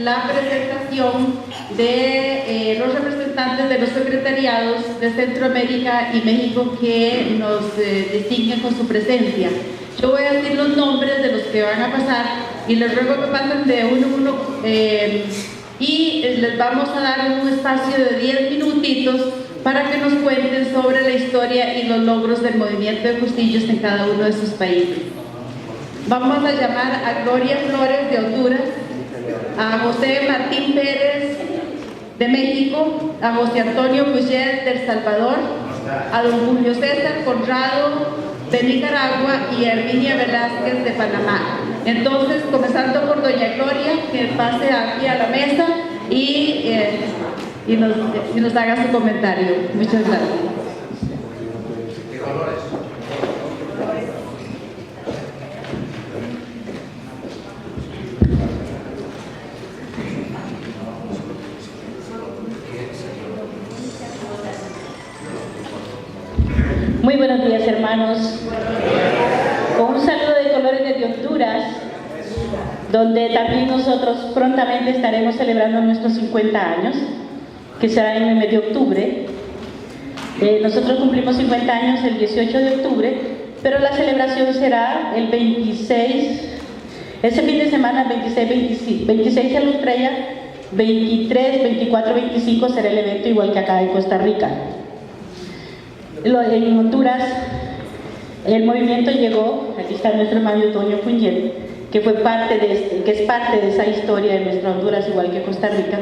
la presentación de los representantes de los secretariados de Centroamérica y México que nos distinguen con su presencia. Yo voy a decir los nombres de los que van a pasar y les ruego que pasen de uno en uno y les vamos a dar un espacio de 10 minutitos para que nos cuenten sobre la historia y los logros del movimiento de justillos en cada uno de sus países. Vamos a llamar a Gloria Flores de Honduras, a José Martín Pérez de México, a José Antonio Muller de El Salvador, a don Julio César Conrado de Nicaragua y a Herminia Velázquez de Panamá. Entonces, comenzando por doña Gloria, que pase aquí a la mesa y nos haga su comentario. Muchas gracias. Muy buenos días, hermanos. Con un saludo de Colores de Honduras, donde también nosotros prontamente estaremos celebrando nuestros 50 años, que será en el mes de octubre. Nosotros cumplimos 50 años el 18 de octubre, pero la celebración será el 26, ese fin de semana, 26 en Estrella, 23, 24, 25 será el evento, igual que acá en Costa Rica. En Honduras, el movimiento llegó, aquí está nuestro hermano Toño Puñet, que es parte de esa historia de nuestra Honduras, igual que Costa Rica,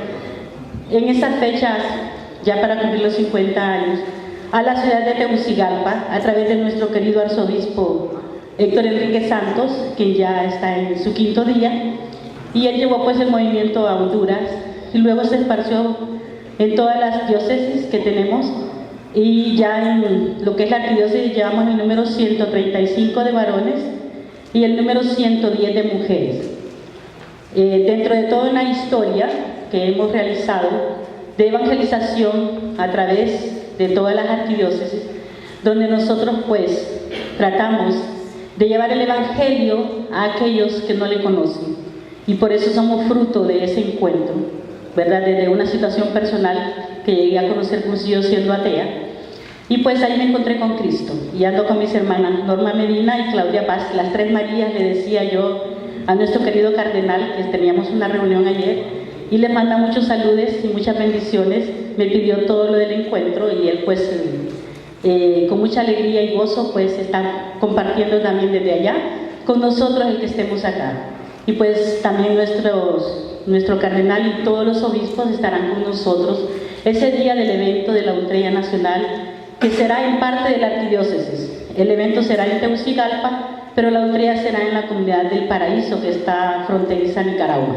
en esas fechas, ya para cumplir los 50 años, a la ciudad de Tegucigalpa, a través de nuestro querido arzobispo Héctor Enrique Santos, quien ya está en su 5º día, y él llevó pues el movimiento a Honduras, y luego se esparció en todas las diócesis que tenemos, y ya en lo que es la arquidiócesis llevamos el número 135 de varones y el número 110 de mujeres. Dentro de toda una historia que hemos realizado de evangelización a través de todas las arquidiócesis, donde nosotros pues tratamos de llevar el evangelio a aquellos que no le conocen, y por eso somos fruto de ese encuentro, ¿verdad? Desde una situación personal que llegué a conocer yo siendo atea, y pues ahí me encontré con Cristo, y ando con mis hermanas Norma Medina y Claudia Paz, las 3 Marías. Le decía yo a nuestro querido cardenal, que teníamos una reunión ayer, y le manda muchos saludos y muchas bendiciones. Me pidió todo lo del encuentro, y él pues con mucha alegría y gozo pues está compartiendo también desde allá con nosotros el que estemos acá. Y pues también nuestro cardenal y todos los obispos estarán con nosotros ese día del evento de la Ultrella Nacional, que será en parte de la arquidiócesis. El evento será en Tegucigalpa, pero la Ultrella será en la comunidad del Paraíso, que está fronteriza a Nicaragua.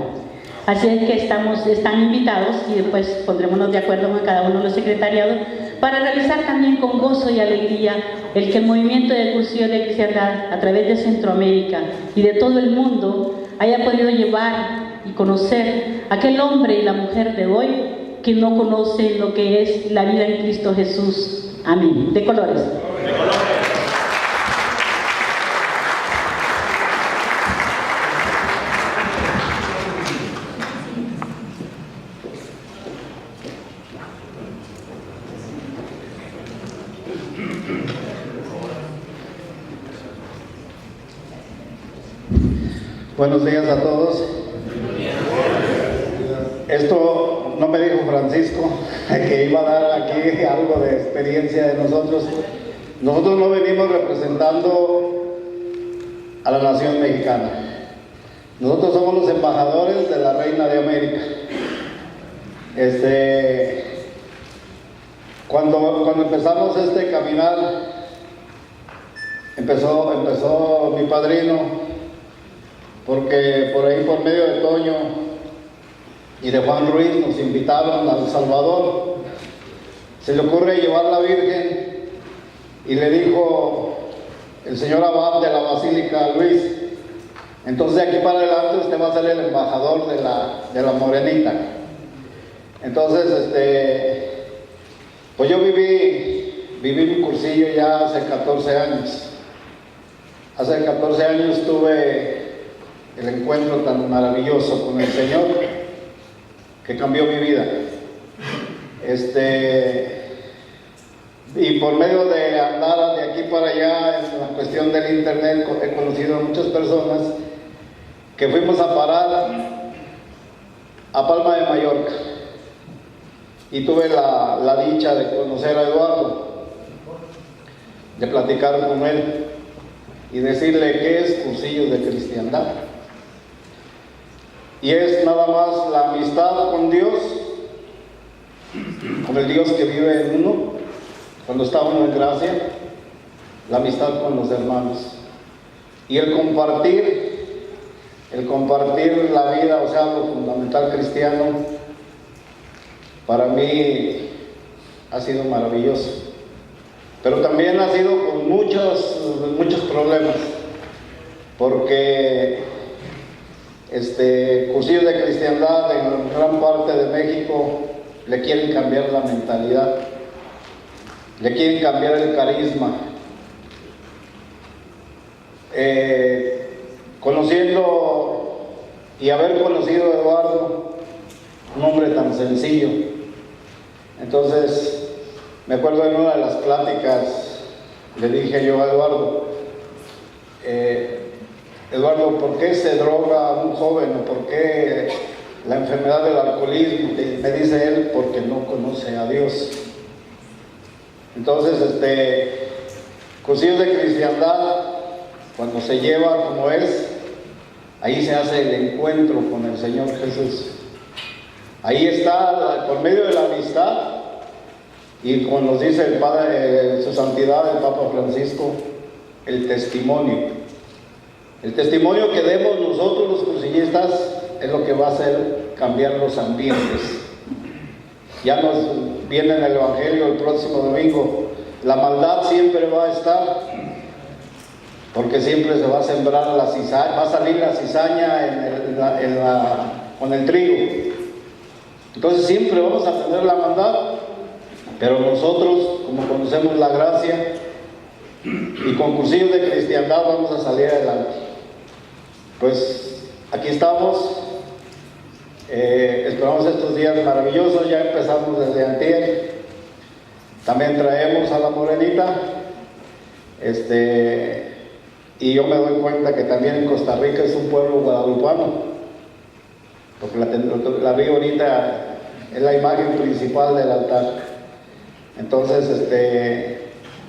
Así es que están invitados, y después pondrémonos de acuerdo con cada uno de los secretariados para realizar también con gozo y alegría el que el movimiento de cursillo de cristiandad a través de Centroamérica y de todo el mundo haya podido llevar y conocer a aquel hombre y la mujer de hoy que no conocen lo que es la vida en Cristo Jesús. Amén. De colores. De colores. Buenos días a todos. Esto no me dijo Francisco, que iba a dar aquí algo de experiencia de nosotros. Nosotros no venimos representando a la nación mexicana. Nosotros somos los embajadores de la Reina de América. Cuando empezamos este caminar, empezó mi padrino, porque por ahí, por medio de Toño y de Juan Ruiz, nos invitaron a El Salvador. Se le ocurre llevar la Virgen, y le dijo el señor abad de la Basílica Luis: entonces de aquí para adelante usted va a ser el embajador de la Morenita. Entonces, pues yo viví mi cursillo ya hace 14 años. Hace 14 años tuve el encuentro tan maravilloso con el Señor, que cambió mi vida. Y por medio de andar de aquí para allá en la cuestión del internet, he conocido a muchas personas que fuimos a parar a Palma de Mallorca, y tuve la dicha de conocer a Eduardo, de platicar con él y decirle qué es Cursillos de Cristiandad. Y es nada más la amistad con Dios, con el Dios que vive en uno, cuando está uno en gracia, la amistad con los hermanos y el compartir la vida, o sea, lo fundamental cristiano, para mí ha sido maravilloso. Pero también ha sido con muchos problemas, porque Cursillos de Cristiandad en gran parte de México le quieren cambiar la mentalidad, le quieren cambiar el carisma. Conociendo y haber conocido a Eduardo, un hombre tan sencillo, entonces me acuerdo en una de las pláticas, le dije yo a Eduardo, Eduardo, ¿por qué se droga un joven? ¿O por qué la enfermedad del alcoholismo? Me dice él, porque no conoce a Dios. Entonces, Cursillos de Cristiandad, cuando se lleva como es, ahí se hace el encuentro con el Señor Jesús. Ahí está, por medio de la amistad, y como nos dice el Padre, Su Santidad, el Papa Francisco, el testimonio. El testimonio que demos nosotros los cursillistas es lo que va a hacer cambiar los ambientes. Ya nos viene en el Evangelio el próximo domingo. La maldad siempre va a estar, porque siempre se va a sembrar la cizaña, va a salir la cizaña con el trigo. Entonces siempre vamos a tener la maldad, pero nosotros, como conocemos la gracia y con Cursillos de Cristiandad, vamos a salir adelante. Pues aquí estamos, esperamos estos días maravillosos. Ya empezamos desde antier. También traemos a la morenita, y yo me doy cuenta que también en Costa Rica es un pueblo guadalupano, porque la vi ahorita, es la imagen principal del altar. Entonces,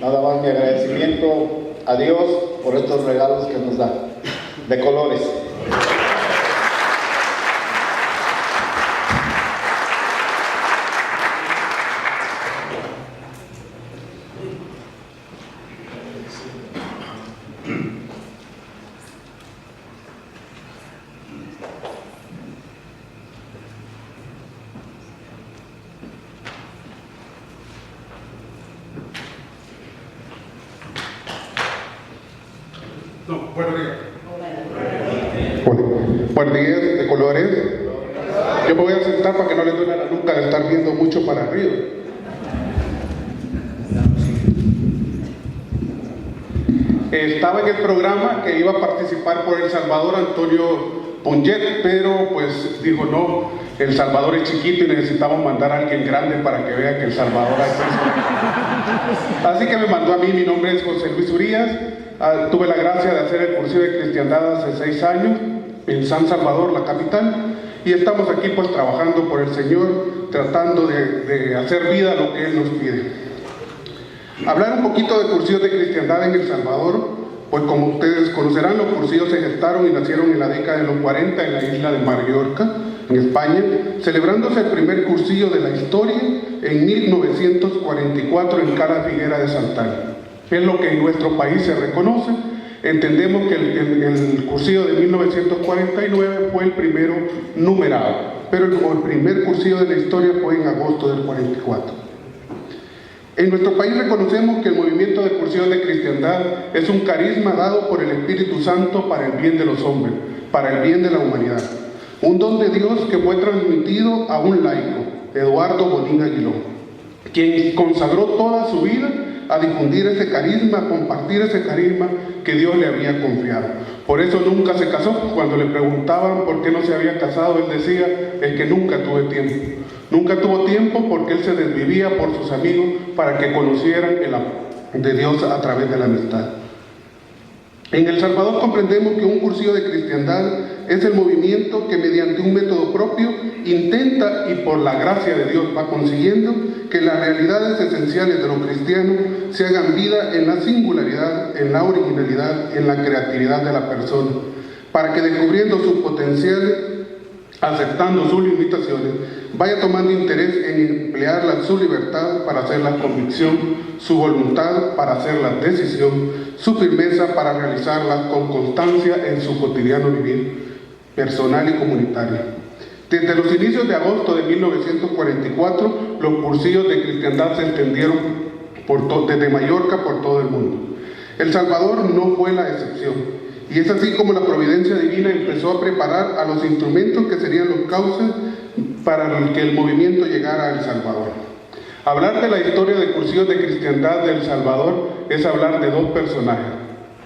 nada más mi agradecimiento a Dios por estos regalos que nos da, de colores. Buenos días. Buenos días, de colores. Yo me voy a sentar para que no les duele la nuca de estar viendo mucho para arriba. Estaba en el programa que iba a participar por El Salvador Antonio Punget, pero pues dijo no, El Salvador es chiquito y necesitamos mandar a alguien grande para que vea que El Salvador hay personas. Así que me mandó a mí. Mi nombre es José Luis Urías. Tuve la gracia de hacer el cursillo de Cristiandad hace 6 años en San Salvador, la capital, y estamos aquí pues trabajando por el Señor, tratando de hacer vida lo que Él nos pide. Hablar un poquito de cursillos de Cristiandad en El Salvador, pues como ustedes conocerán, los cursillos se gestaron y nacieron en la década de los 40 en la isla de Mallorca, en España, celebrándose el primer cursillo de la historia en 1944 en Cala Figuera de Santana. Es lo que en nuestro país se reconoce. Entendemos que el cursillo de 1949 fue el primero numerado, pero el primer cursillo de la historia fue en agosto del 44. En nuestro país reconocemos que el movimiento de cursillos de cristiandad es un carisma dado por el Espíritu Santo para el bien de los hombres, para el bien de la humanidad. Un don de Dios que fue transmitido a un laico, Eduardo Bonín Aguiló, quien consagró toda su vida a difundir ese carisma, a compartir ese carisma que Dios le había confiado. Por eso nunca se casó. Cuando le preguntaban por qué no se había casado, él decía, es que nunca tuve tiempo. Nunca tuvo tiempo porque él se desvivía por sus amigos para que conocieran el amor de Dios a través de la amistad. En El Salvador comprendemos que un cursillo de cristiandad es el movimiento que mediante un método propio intenta y por la gracia de Dios va consiguiendo que las realidades esenciales de lo cristiano se hagan vida en la singularidad, en la originalidad, en la creatividad de la persona, para que descubriendo sus potenciales, aceptando sus limitaciones, vaya tomando interés en emplear su libertad para hacer la convicción, su voluntad para hacer la decisión, su firmeza para realizarla con constancia en su cotidiano vivir personal y comunitario. Desde los inicios de agosto de 1944, los cursillos de cristiandad se extendieron desde Mallorca por todo el mundo. El Salvador no fue la excepción. Y es así como la providencia divina empezó a preparar a los instrumentos que serían los cauces para que el movimiento llegara a El Salvador. Hablar de la historia de cursillos de cristiandad de El Salvador es hablar de dos personajes,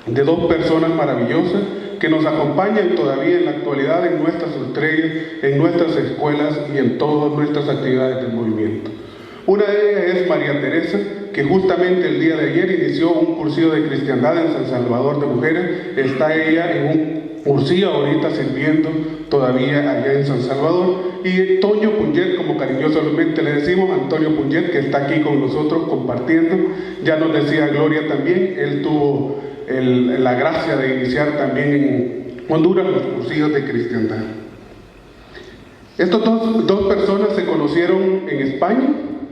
de dos personas maravillosas que nos acompañan todavía en la actualidad en nuestras estrellas, en nuestras escuelas y en todas nuestras actividades del movimiento. Una de ellas es María Teresa, que justamente el día de ayer inició un cursillo de cristiandad en San Salvador de Mujeres. Está ella en un cursillo ahorita sirviendo todavía allá en San Salvador. Y Toño Punget, como cariñosamente le decimos, Antonio Punget, que está aquí con nosotros compartiendo. Ya nos decía Gloria también, él tuvo la gracia de iniciar también en Honduras los cursillos de cristiandad. Estas dos personas se conocieron en España,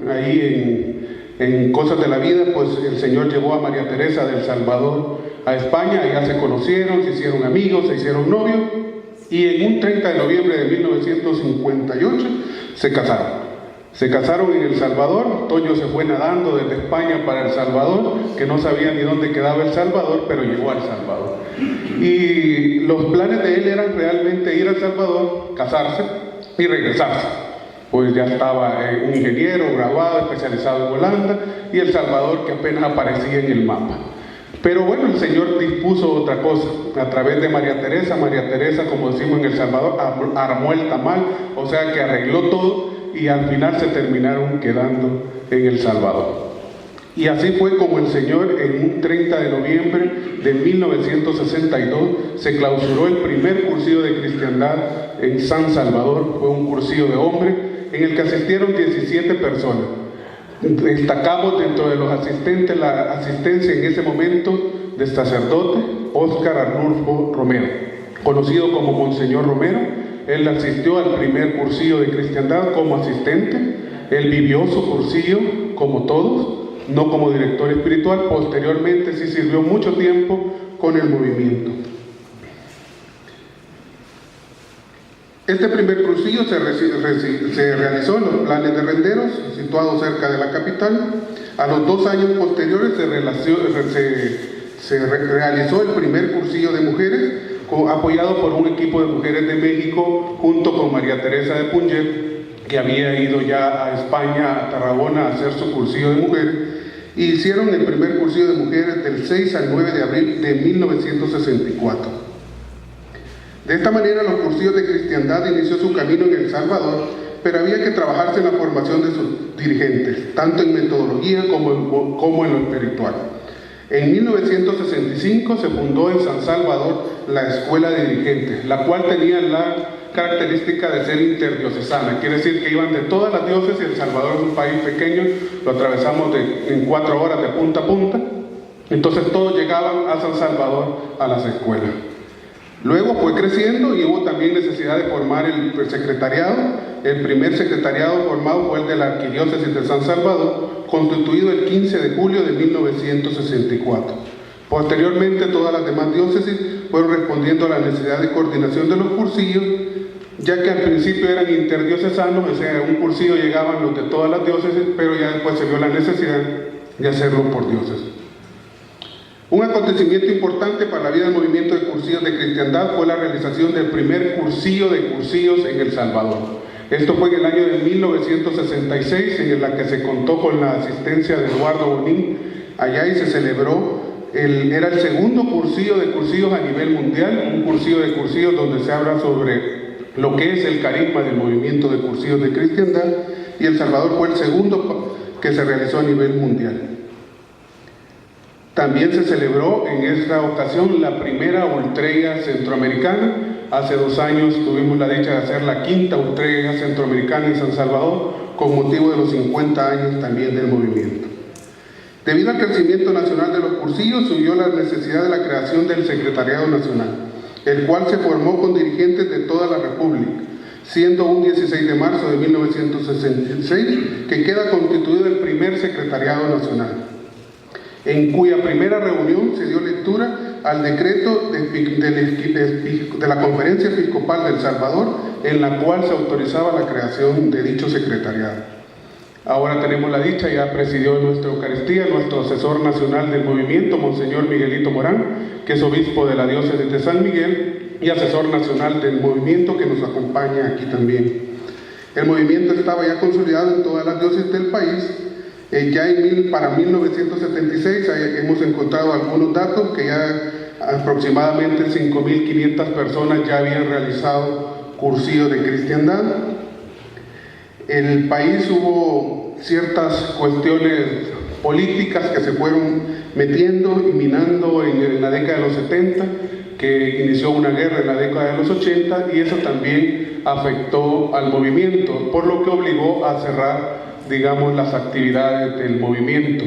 ahí en Cosas de la Vida, pues el Señor llevó a María Teresa del Salvador a España, allá se conocieron, se hicieron amigos, se hicieron novios, y en un 30 de noviembre de 1958 se casaron. Se casaron en El Salvador. Toño se fue nadando desde España para El Salvador, que no sabía ni dónde quedaba El Salvador, pero llegó a El Salvador. Y los planes de él eran realmente ir a El Salvador, casarse y regresarse. Pues ya estaba un ingeniero graduado, especializado en Holanda, y El Salvador que apenas aparecía en el mapa. Pero bueno, el Señor dispuso otra cosa, a través de María Teresa, como decimos en El Salvador, armó el tamal, o sea que arregló todo, y al final se terminaron quedando en El Salvador. Y así fue como el Señor, en un 30 de noviembre de 1962, se clausuró el primer cursillo de cristiandad en San Salvador. Fue un cursillo de hombres en el que asistieron 17 personas. Destacamos dentro de los asistentes la asistencia en ese momento del sacerdote Óscar Arnulfo Romero, conocido como Monseñor Romero. Él asistió al primer cursillo de cristiandad como asistente. Él vivió su cursillo como todos, no como director espiritual. Posteriormente sí sirvió mucho tiempo con el movimiento. Este primer cursillo se realizó en los Planes de Renderos, situados cerca de la capital. A los 2 años posteriores se realizó el primer cursillo de mujeres, apoyado por un equipo de mujeres de México, junto con María Teresa de Punget, que había ido ya a España, a Tarragona, a hacer su cursillo de mujeres. Y hicieron el primer cursillo de mujeres del 6 al 9 de abril de 1964. De esta manera, los cursillos de cristiandad inició su camino en El Salvador, pero había que trabajarse en la formación de sus dirigentes, tanto en metodología como en lo espiritual. En 1965 se fundó en San Salvador la Escuela de Dirigentes, la cual tenía la característica de ser interdiocesana, quiere decir que iban de todas las diócesis. El Salvador es un país pequeño, lo atravesamos en 4 horas de punta a punta, entonces todos llegaban a San Salvador a las escuelas. Luego fue creciendo y hubo también necesidad de formar el secretariado. El primer secretariado formado fue el de la Arquidiócesis de San Salvador, constituido el 15 de julio de 1964. Posteriormente, todas las demás diócesis fueron respondiendo a la necesidad de coordinación de los cursillos, ya que al principio eran interdiocesanos, o sea, un cursillo llegaban los de todas las diócesis, pero ya después se vio la necesidad de hacerlo por diócesis. Un acontecimiento importante para la vida del movimiento de cursillos de cristiandad fue la realización del primer cursillo de cursillos en El Salvador. Esto fue en el año de 1966, en la que se contó con la asistencia de Eduardo Bonín allá, y se celebró era el segundo cursillo de cursillos a nivel mundial, un cursillo de cursillos donde se habla sobre lo que es el carisma del movimiento de cursillos de cristiandad, y El Salvador fue el segundo que se realizó a nivel mundial. También se celebró en esta ocasión la primera Ultrega centroamericana. Hace 2 años tuvimos la dicha de hacer la quinta Ultrega centroamericana en San Salvador con motivo de los 50 años también del movimiento. Debido al crecimiento nacional de los cursillos, surgió la necesidad de la creación del Secretariado Nacional, el cual se formó con dirigentes de toda la República, siendo un 16 de marzo de 1966 que queda constituido el primer Secretariado Nacional, en cuya primera reunión se dio lectura al decreto de la Conferencia Episcopal de El Salvador, en la cual se autorizaba la creación de dicho secretariado. Ahora tenemos la dicha, ya presidió en nuestra Eucaristía nuestro asesor nacional del movimiento, Monseñor Miguelito Morán, que es obispo de la diócesis de San Miguel y asesor nacional del movimiento, que nos acompaña aquí también. El movimiento estaba ya consolidado en todas las diócesis del país. Para 1976 hemos encontrado algunos datos que ya aproximadamente 5.500 personas ya habían realizado cursillo de cristiandad. En el país hubo ciertas cuestiones políticas que se fueron metiendo y minando en la década de los 70, que inició una guerra en la década de los 80, y eso también afectó al movimiento, por lo que obligó a cerrar, digamos, las actividades del movimiento,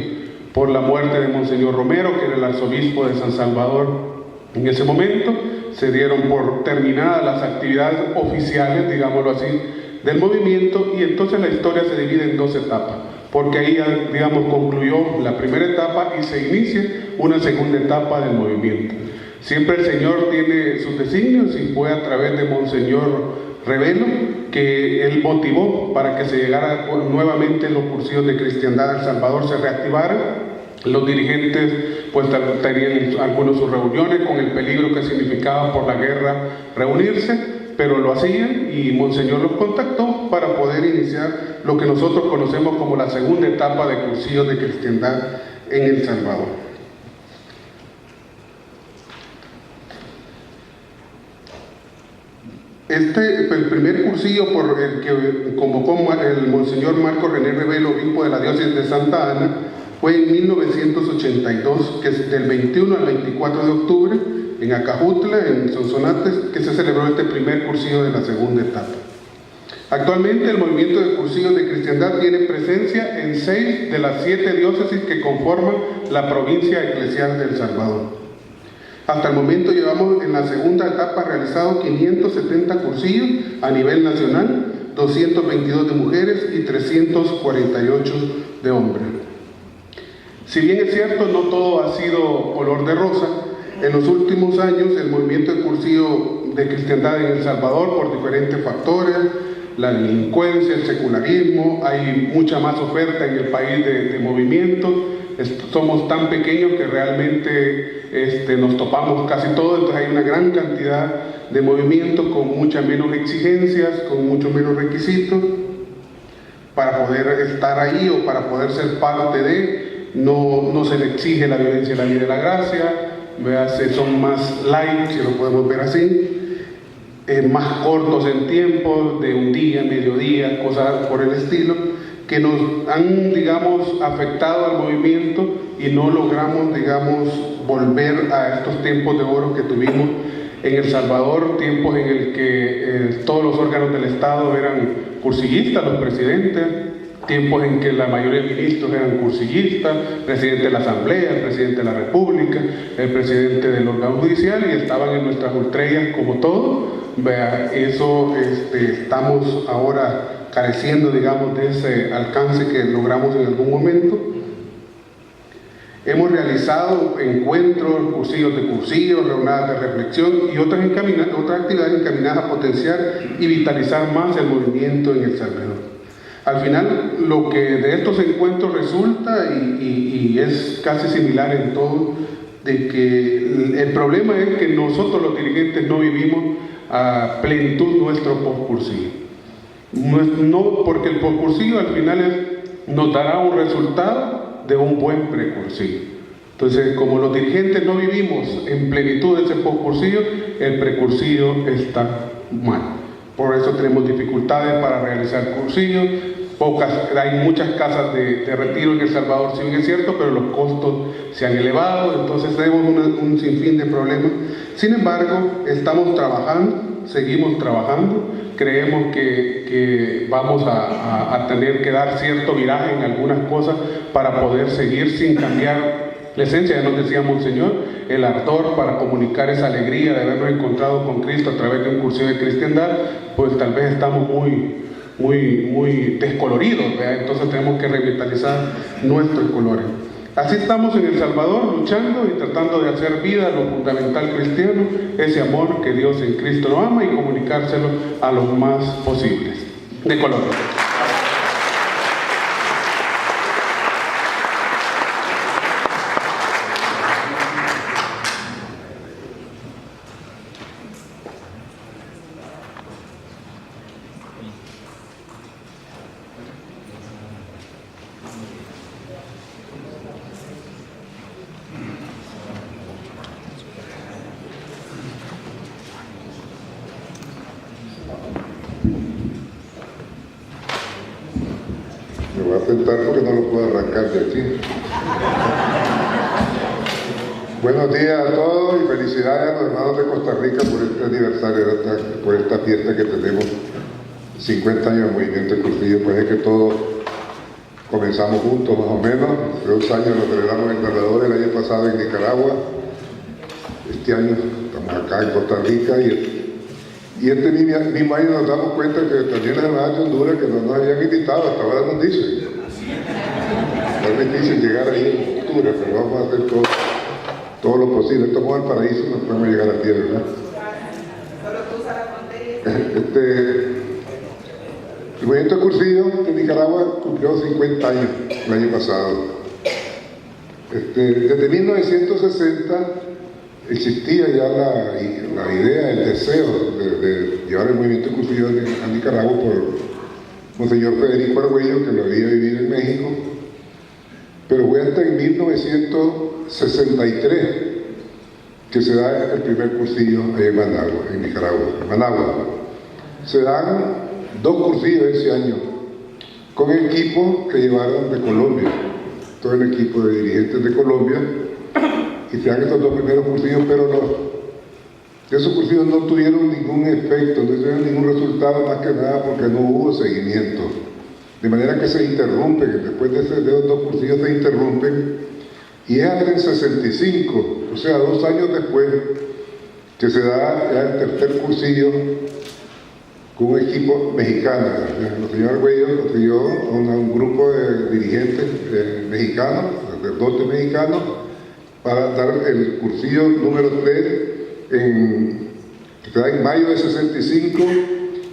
por la muerte de Monseñor Romero, que era el arzobispo de San Salvador. En ese momento se dieron por terminadas las actividades oficiales, digámoslo así, del movimiento, y entonces la historia se divide en 2 etapas, porque ahí ya, digamos, concluyó la primera etapa y se inicia una segunda etapa del movimiento. Siempre el Señor tiene sus designios, y fue a través de Monseñor Revelo que él motivó para que se llegara nuevamente los cursillos de cristiandad a El Salvador, se reactivaran. Los dirigentes pues tenían algunos sus reuniones con el peligro que significaba por la guerra reunirse, pero lo hacían, y Monseñor los contactó para poder iniciar lo que nosotros conocemos como la segunda etapa de cursillos de cristiandad en El Salvador. El primer cursillo por el que convocó el Monseñor Marco René Revelo, obispo de la diócesis de Santa Ana, fue en 1982, que es del 21 al 24 de octubre, en Acajutla, en Sonsonate, que se celebró este primer cursillo de la segunda etapa. Actualmente el movimiento de cursillos de cristiandad tiene presencia en 6 de las 7 diócesis que conforman la provincia eclesial de El Salvador. Hasta el momento llevamos en la segunda etapa realizado 570 cursillos a nivel nacional, 222 de mujeres y 348 de hombres. Si bien es cierto, no todo ha sido color de rosa. En los últimos años el movimiento de cursillo de cristiandad en El Salvador, por diferentes factores, la delincuencia, el secularismo, hay mucha más oferta en el país de movimiento. Somos tan pequeños que realmente nos topamos casi todo, entonces hay una gran cantidad de movimientos con muchas menos exigencias, con muchos menos requisitos para poder estar ahí o para poder ser parte de. No se le exige la violencia de la ley de la gracia, son más light, si lo podemos ver así, más cortos en tiempo, de un día, mediodía, cosas por el estilo, que nos han, digamos, afectado al movimiento y no logramos, digamos, volver a estos tiempos de oro que tuvimos en El Salvador, tiempos en el que todos los órganos del Estado eran cursillistas, los presidentes, tiempos en que la mayoría de ministros eran cursillistas, presidente de la Asamblea, el presidente de la República, el presidente del órgano judicial, y estaban en nuestras ultreas como todo. Eso estamos ahora careciendo, digamos, de ese alcance que logramos en algún momento. Hemos realizado encuentros, cursillos de cursillos, jornadas de reflexión y otras actividades encaminadas a potenciar y vitalizar más el movimiento en El Salvador. Al final, lo que de estos encuentros resulta, y es casi similar en todo, de que el problema es que nosotros los dirigentes no vivimos a plenitud nuestro postcursillo. No, porque el postcursillo al final nos dará un resultado de un buen precursillo. Entonces, como los dirigentes no vivimos en plenitud de ese postcursillo, el precursillo está mal. Por eso tenemos dificultades para realizar cursillos. Hay muchas casas de retiro en El Salvador, si bien es cierto, pero los costos se han elevado, entonces tenemos un sinfín de problemas. Sin embargo, estamos trabajando, seguimos trabajando, creemos que vamos a tener que dar cierto viraje en algunas cosas para poder seguir sin cambiar la esencia. Ya nos decía Monseñor, el ardor para comunicar esa alegría de habernos encontrado con Cristo a través de un cursillo de cristiandad, pues tal vez estamos muy descoloridos, ¿verdad? Entonces tenemos que revitalizar nuestros colores. Así estamos en El Salvador, luchando y tratando de hacer vida lo fundamental cristiano, ese amor que Dios en Cristo nos ama, y comunicárselo a los más posibles. De color. Me voy a sentar porque no lo puedo arrancar de aquí. Buenos días a todos y felicidades a los hermanos de Costa Rica por este aniversario, por esta fiesta que tenemos, 50 años de movimiento de cursillo. Parece que todos comenzamos juntos más o menos. Hace 2 años lo celebramos en Salvador, el año pasado en Nicaragua. Este año estamos acá en Costa Rica y este mismo año nos damos cuenta que también las hermanas de Honduras, que no nos habían invitado, hasta ahora nos dicen. Tal vez dicen llegar ahí en octubre, pero vamos a hacer todo lo posible. Estamos al paraíso, no podemos llegar a tierra, ¿verdad? Solo cruza la frontera. El movimiento de cursillo de Nicaragua cumplió 50 años el año pasado. Desde 1960 existía ya la idea, el deseo de llevar el movimiento de cursillo a Nicaragua por Monseñor Federico Argüello, que lo había vivido en México, pero fue hasta en 1963 que se da el primer cursillo en Managua, en Nicaragua, en Managua. Se dan 2 cursillos ese año, con el equipo que llevaron de Colombia, todo el equipo de dirigentes de Colombia, y se dan estos 2 primeros cursillos, pero esos cursillos no tuvieron ningún efecto, no tuvieron ningún resultado, más que nada porque no hubo seguimiento. De manera que se interrumpen, después de esos 2 cursillos se interrumpen, y es hasta el 65, o sea, 2 años después, que se da ya el tercer cursillo con un equipo mexicano. El señor Argüello lo siguió a un grupo de dirigentes mexicanos, sacerdotes mexicanos, para dar el cursillo número 3 que se da en mayo de 65,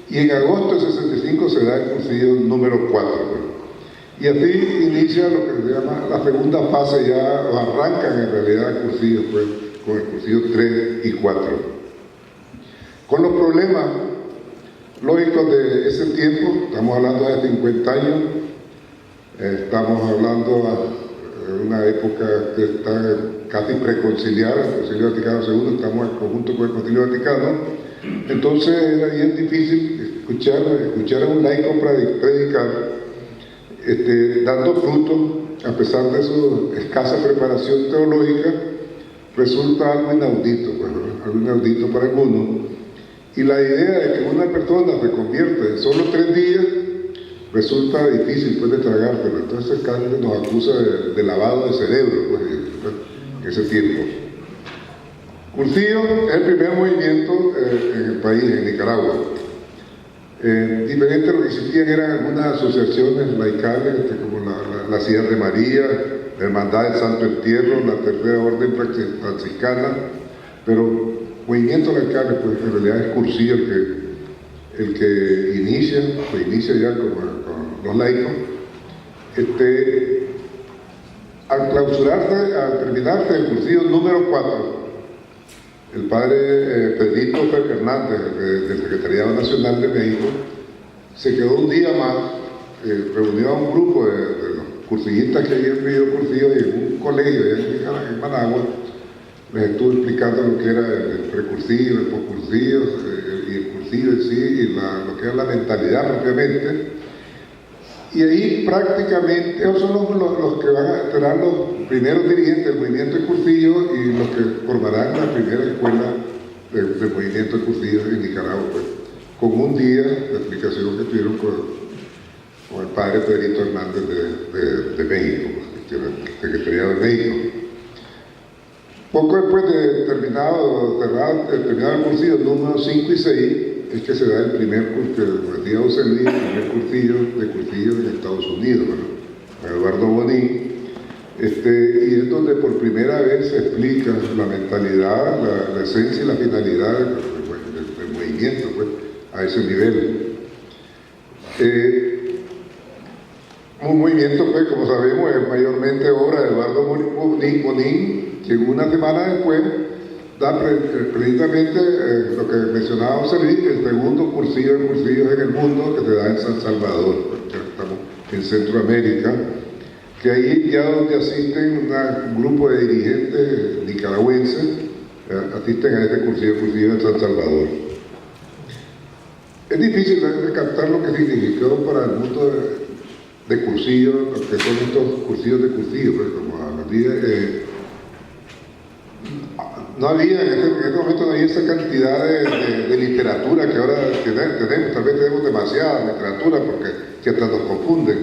y en agosto de 65 se da el cursillo número 4. Y así inicia lo que se llama la segunda fase, ya arrancan en realidad el cursillo, pues, con el cursillo 3 y 4. Con los problemas lógicos de ese tiempo, estamos hablando de 50 años, estamos hablando de una época que está casi preconciliar, el Concilio Vaticano II, estamos en conjunto con el Concilio Vaticano. Entonces era bien difícil escuchar a un laico predicar, dando fruto, a pesar de su escasa preparación teológica. Resulta algo inaudito, algo inaudito para algunos. Y la idea de que una persona se convierta en solo 3 días resulta difícil, pues, de tragárselo. Entonces casi nos acusa de lavado de cerebro, pues, en ese tiempo. Cursillo es el primer movimiento en el país, en Nicaragua. Diferente a lo que existían eran algunas asociaciones laicales, como la Sierra de María, la Hermandad del Santo Entierro, la Tercera Orden Franciscana, pero movimiento laical, pues en realidad es Cursillo el que se inicia ya con los laicos. Al clausurarse, al terminarse el cursillo número 4, el padre Pedrito Hernández, del Secretariado Nacional de México, se quedó un día más, reunió a un grupo de los cursillistas que habían pedido cursillo, y en un colegio allá en Managua, les estuve explicando lo que era el precursivo, el poscursivo, y el cursivo en sí, y lo que era la mentalidad propiamente. Y ahí prácticamente, esos son los que van a serán los primeros dirigentes del movimiento de cursillo y los que formarán la primera escuela del movimiento de cursillo en Nicaragua, pues, con un día de explicación que tuvieron con el padre Pedrito Hernández de México, que era el secretariado de México. Poco después de terminado el cursillo número 5 y 6, es que se da el primer cursillo, el día 12 el primer cursillo en Estados Unidos, ¿no? Eduardo Bonín, y es donde por primera vez se explica la mentalidad, la esencia y la finalidad del movimiento, pues, a ese nivel. Un movimiento, pues, como sabemos, es mayormente obra de Eduardo Bonín, que una semana después da precisamente lo que mencionaba José Luis, el segundo cursillo de cursillos en el mundo que se da en San Salvador, porque estamos en Centroamérica, que ahí ya donde asisten un grupo de dirigentes nicaragüenses, asisten a este cursillo en San Salvador. Es difícil de captar lo que significó para el mundo de cursillos, lo que son estos cursillos de cursillos, pues, como no había, en este momento no había esa cantidad de literatura que ahora tenemos, tal vez tenemos demasiada literatura que hasta nos confunden.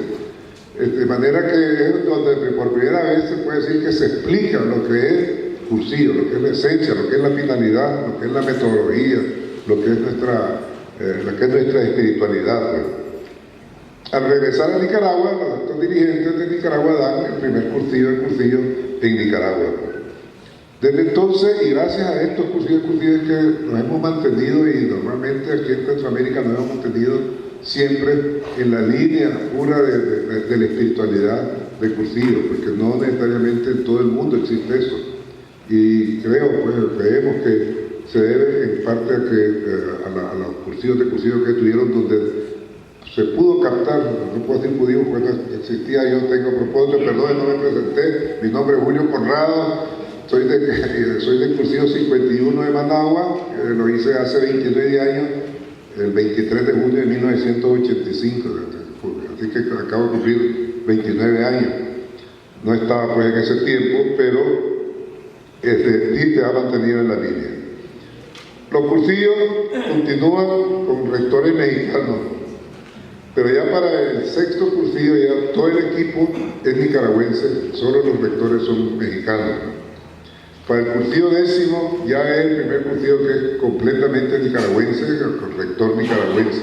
De manera que es donde por primera vez se puede decir que se explica lo que es cursillo, lo que es la esencia, lo que es la finalidad, lo que es la metodología, lo que es nuestra espiritualidad. Pues. Al regresar a Nicaragua, los dirigentes de Nicaragua dan el primer cursillo en Nicaragua. Desde entonces, y gracias a estos cursillos que nos hemos mantenido, y normalmente aquí en Centroamérica nos hemos mantenido siempre en la línea pura de la espiritualidad de cursillo, porque no necesariamente en todo el mundo existe eso. Y creemos que se debe en parte a los cursillos de cursillo que tuvieron, donde se pudo captar, no puedo decir pudimos, porque no existía, yo tengo propósito, perdón, no me presenté, mi nombre es Julio Conrado, soy del cursillo 51 de Managua, lo hice hace 29 años, el 23 de junio de 1985, así que acabo de cumplir 29 años. No estaba pues en ese tiempo, pero sí se ha mantenido en la línea. Los cursillos continúan con rectores mexicanos, pero ya para el sexto cursillo ya todo el equipo es nicaragüense, solo los rectores son mexicanos. Para el cursillo 10º ya es el primer cursillo que es completamente nicaragüense, con rector nicaragüense.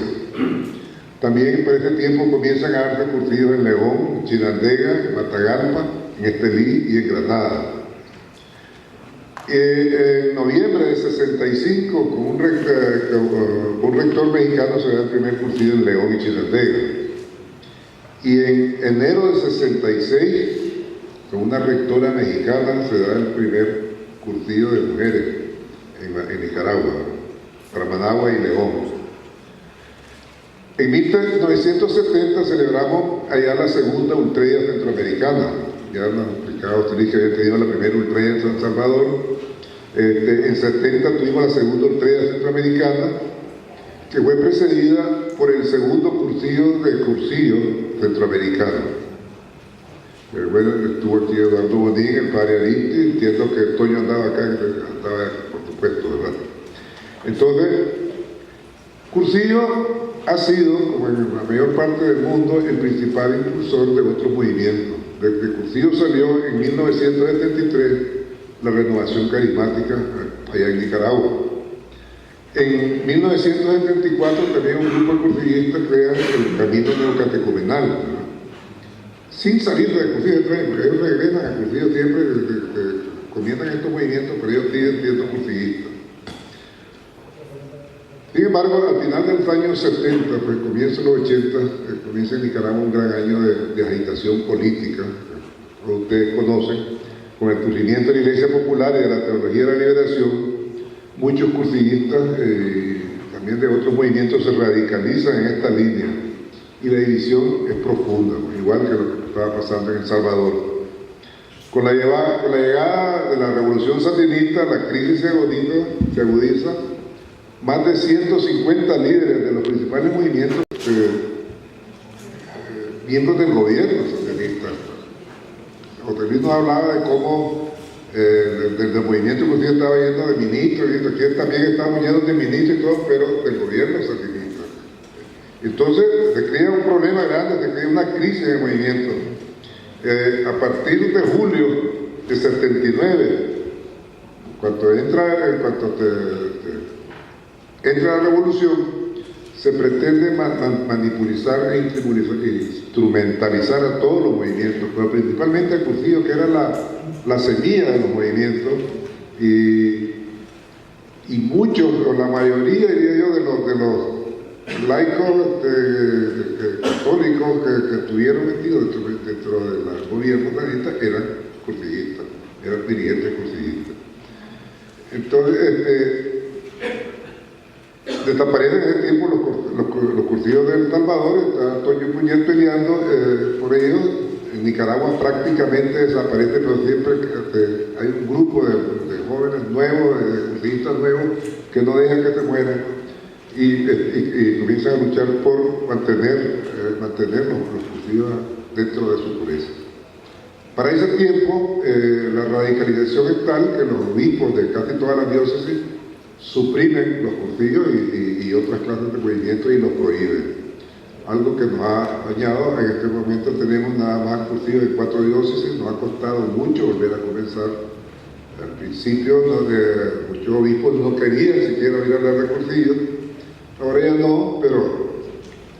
También por ese tiempo comienzan a darse cursillos en León, en Chinandega, en Matagalpa, en Estelí y en Granada. En noviembre de 65, con un rector mexicano se da el primer cursillo en León y Chinandega. Y en enero de 66, con una rectora mexicana, se da el primer cursillo de mujeres en Nicaragua, para Managua y León. En 1970 celebramos allá la segunda ultrella centroamericana. Ya nos explicaba usted que había tenido la primera ultrella en San Salvador. En 70 tuvimos la segunda ultrella centroamericana, que fue precedida por el segundo cursillo centroamericano. Bueno, estuvo aquí Eduardo Bonín, el padre Aristi, entiendo que Toño andaba acá, por supuesto, ¿verdad? Entonces, cursillo ha sido, como en la mayor parte del mundo, el principal impulsor de otros movimientos. Desde cursillo salió en 1973 la renovación carismática allá en Nicaragua. En 1974 también un grupo de cursillistas crea el Camino Neocatecumenal, ¿no? Sin salir de cursillo, porque ellos regresan a cursillo siempre, comienzan estos movimientos, pero ellos siguen siendo cursillistas. Sin embargo, al final de los años 70, pues comienza los 80, comienza en Nicaragua un gran año de agitación política, como ustedes conocen, con el surgimiento de la Iglesia Popular y de la Teología de la Liberación. Muchos cursillistas, también de otros movimientos, se radicalizan en esta línea, y la división es profunda, igual que lo que estaba pasando en El Salvador. Con la llegada de la revolución sandinista, la crisis se agudiza. Más de 150 líderes de los principales movimientos, miembros del gobierno sandinista. José Luis nos hablaba de cómo del movimiento que usted estaba yendo de ministros, y aquí también estábamos yendo de ministros y todo, pero del gobierno sandinista. Entonces se crea un problema grande, se crea una crisis de movimiento. A partir de julio de 79, cuando entra la revolución, se pretende manipulizar e instrumentalizar a todos los movimientos, pero principalmente al Cursillo, que era la semilla de los movimientos, y muchos, o la mayoría, diría yo, de los laicos católicos que estuvieron metidos dentro del gobierno sandinista eran cursillistas, eran dirigentes cursillistas. Entonces, desaparecen en ese tiempo los cursillos de El Salvador. Está Antonio Puñet peleando por ellos. En Nicaragua prácticamente desaparece, pero siempre hay un grupo de jóvenes nuevos, de cursillistas nuevos, que no dejan que se mueran y comienzan a luchar por mantener los cursillos dentro de su pureza. Para ese tiempo, la radicalización es tal que los obispos de casi todas las diócesis suprimen los cursillos y otras clases de movimientos y los prohíben. Algo que nos ha dañado. En este momento tenemos nada más cursillos en 4 diócesis. Nos ha costado mucho volver a comenzar. Al principio muchos obispos no querían siquiera oír hablar de cursillos. Ahora ya no, pero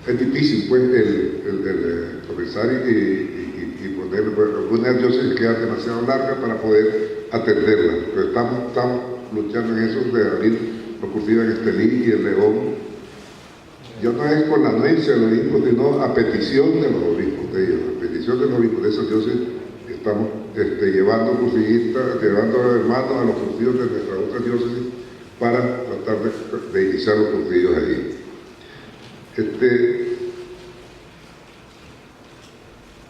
es difícil pues el comenzar y poner algunas diócesis quedan demasiado largas para poder atenderlas. Pero estamos luchando en eso de abrir los cursillos en Estelí y en León. Ya no es con la anuencia de los obispos, sino a petición de los obispos de ellos, a petición de los obispos de esas diócesis. Estamos llevando cursillistas, llevando hermanos a los cursillos de nuestras otras diócesis para tratar de iniciar los cursillos allí.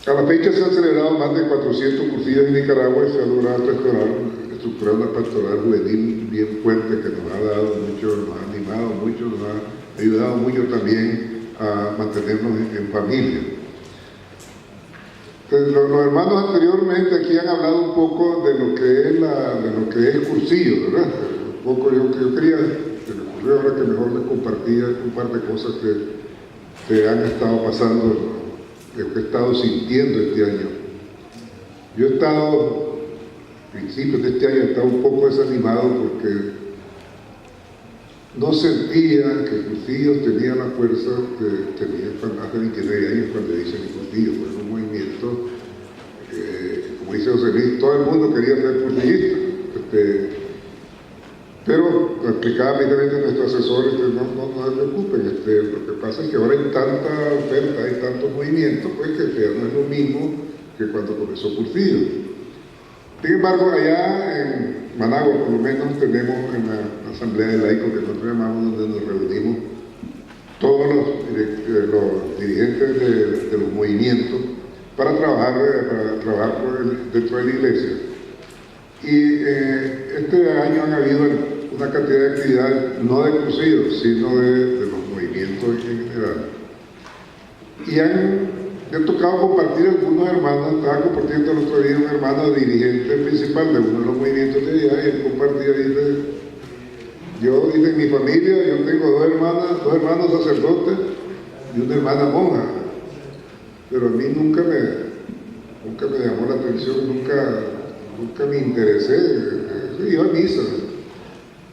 A la fecha se han celebrado más de 400 cursillos en Nicaragua y se ha logrado estructurar una pastoral juvenil bien fuerte que nos ha dado mucho, nos ha animado mucho, nos ha ayudado mucho también a mantenernos en familia. Entonces, los hermanos anteriormente aquí han hablado un poco de lo que es cursillo, ¿verdad? Un poco yo quería, se me ocurrió ahora que mejor les compartía un par de cosas que han estado pasando, que he estado sintiendo este año. Yo he estado, a principios de este año, he estado un poco desanimado porque no sentía que Cursillos tenía la fuerza que tenía hace 29 años cuando hice mi Cursillo. Fue un movimiento, como dice José Luis, todo el mundo quería ser cursillista. Pero explicaba precisamente nuestro asesor, no se preocupen, lo que pasa es que ahora hay tanta oferta, hay tantos movimientos, pues que ya no es lo mismo que cuando comenzó Cursillo. Sin embargo, allá en Managua, por lo menos, tenemos en la asamblea de laicos que nosotros llamamos, donde nos reunimos todos los dirigentes de los movimientos para trabajar dentro de la iglesia. Y este año han habido una cantidad de actividades, no de cursillos, sino de los movimientos en general. Y me ha tocado compartir algunos hermanos. Estaba compartiendo el otro día un hermano dirigente principal de uno de los movimientos de allá, y él compartía, dice, en mi familia yo tengo dos hermanos sacerdotes y una hermana monja, pero a mí nunca me llamó la atención, nunca me interesé. Iba a misa,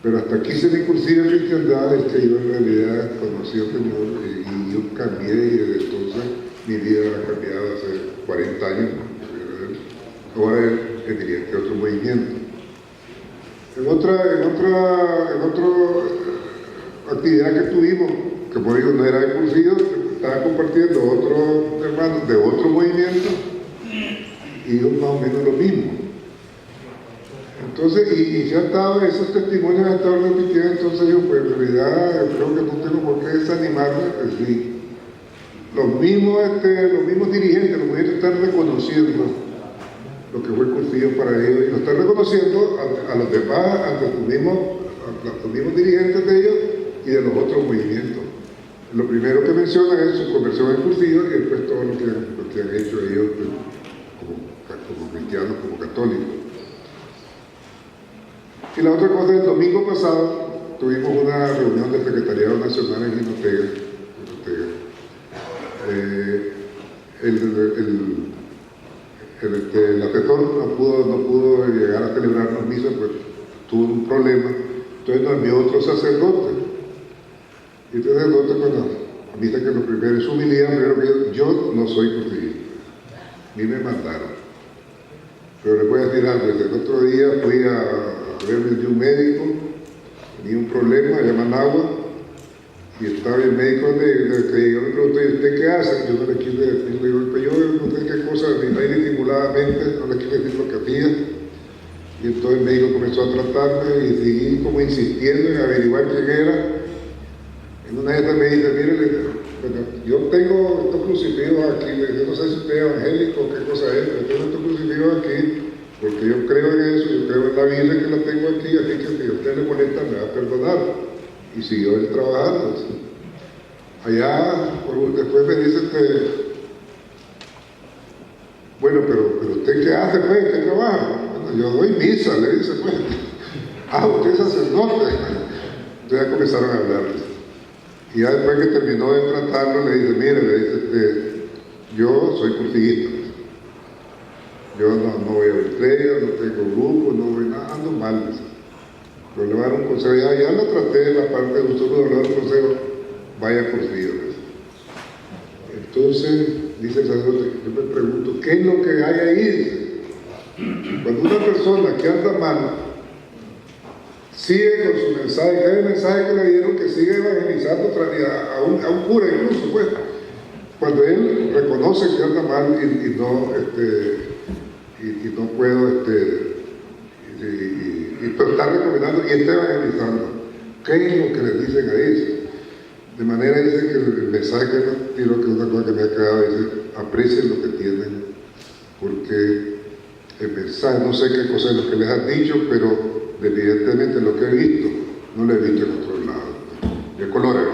pero hasta aquí hice mi cursillo de cristiandad, es que yo en realidad conocí al Señor y yo cambié, y desde entonces mi vida ha cambiado hace 40 años. Ahora es dirigente de otro movimiento. En otra actividad que tuvimos, que por ello no era de cursillo, estaba compartiendo otros hermanos de otro movimiento y yo más o menos lo mismo. Entonces, y ya estaba, esos testimonios han estado repitiendo. Entonces yo, pues en realidad creo que no tengo por qué desanimarme. Sí. Los mismos dirigentes, los movimientos están reconociendo lo que fue Cursillo para ellos, y lo están reconociendo a los demás, ante los mismos dirigentes de ellos y de los otros movimientos. Lo primero que menciona es su conversión en Cursillo y después todo lo que han hecho ellos pues, como cristianos, como católicos. Y la otra cosa, el domingo pasado tuvimos una reunión del Secretariado Nacional en Jinotega. El asesor no pudo llegar a celebrarnos misa, pues tuvo un problema, entonces nos envió otro sacerdote. Y este sacerdote, cuando dice que lo primero es humildad, primero que yo no soy cursilista, ni me mandaron. Pero les voy a decir algo, el otro día fui a verme de un médico, tenía un problema allá en Managua, y estaba el médico que yo le pregunté, ¿usted qué hace? Yo no le quise decir, le digo, yo no sé qué cosa, ahí disimuladamente, no le quise decir lo que hacía. Y entonces el médico comenzó a tratarme y seguí como insistiendo en averiguar quién era. En una de estas me dice, mire, yo tengo estos crucifijos aquí, yo no sé si usted es evangélico o qué cosa es, pero tengo estos crucifijos aquí, porque yo creo en eso, yo creo en la Biblia que la tengo aquí, así que si a usted le molesta me va a perdonar. Y siguió él trabajando. Allá, después me dice bueno, pero usted qué hace, pues, qué trabaja. Bueno, yo doy misa, le dice, pues. Usted es sacerdote. Entonces ya comenzaron a hablar. Y ya después que terminó de tratarlo, le dice, mire, le dice, yo soy cursillista. Yo no voy a la iglesia, no tengo grupo, no voy nada, ando mal. Dice. Pero le voy a dar un consejo, ya lo traté en la parte de un solo hablar un consejo, vaya Cursillo. Entonces, dice el sacerdote, yo me pregunto, ¿qué es lo que hay ahí? Dice, cuando una persona que anda mal, sigue con su mensaje, que hay un mensaje que le dieron que sigue evangelizando a un cura incluso, pues, cuando él reconoce que anda mal y no puedo, pero está recomendando y está evangelizando. ¿Qué es lo que le dicen a ellos? De manera dice que el mensaje que nos tiró, que es una cosa que me ha quedado, dice, aprecien lo que tienen, porque el mensaje, no sé qué cosa es lo que les han dicho, pero evidentemente lo que he visto, no lo he visto en otro lado. De colores.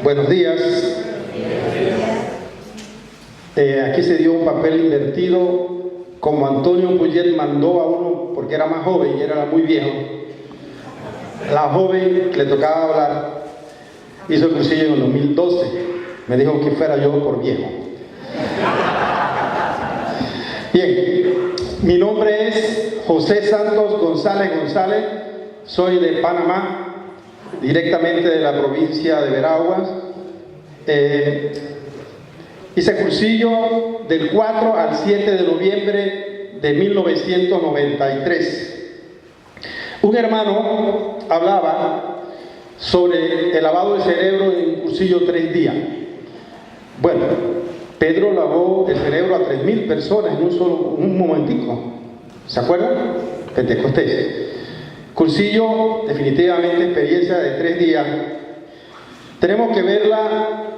Buenos días. Aquí se dio un papel invertido, como Antonio Puget mandó a uno porque era más joven y era muy viejo. La joven le tocaba hablar, hizo el cursillo en el 2012, me dijo que fuera yo por viejo. Bien, mi nombre es José Santos González, soy de Panamá, directamente de la provincia de Veraguas. Hice cursillo del 4 al 7 de noviembre de 1993. Un hermano hablaba sobre el lavado de cerebro en un cursillo 3 días. Bueno, Pedro lavó el cerebro a 3.000 personas en un momentico. ¿Se acuerdan? Pentecostés. Cursillo, definitivamente experiencia de 3 días. Tenemos que verla,